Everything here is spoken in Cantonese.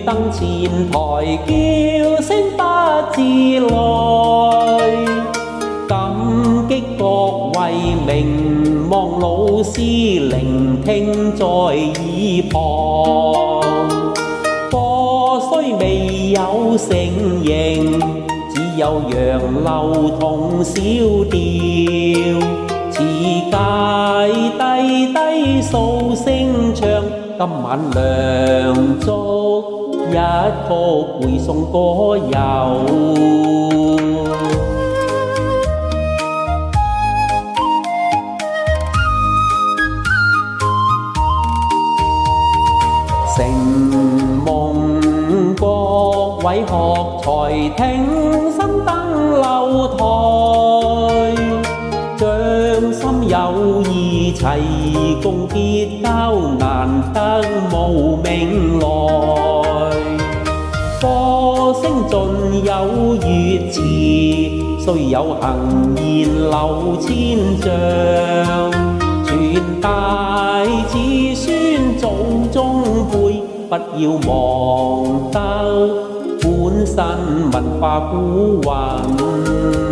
登前台，叫聲不自來。感激各位名望老師，聆聽在耳旁。課雖未有成形，只有楊柳同小調。詞界低低數聲唱，今晚梁祝一曲會送歌友。承蒙各位學才挺身登樓台，將心友誼齊共結交，難得無名來。歌聲盡有粵詞，雖有行言流千丈，傳大子孫祖宗輩，不要忘得本身文化古韻。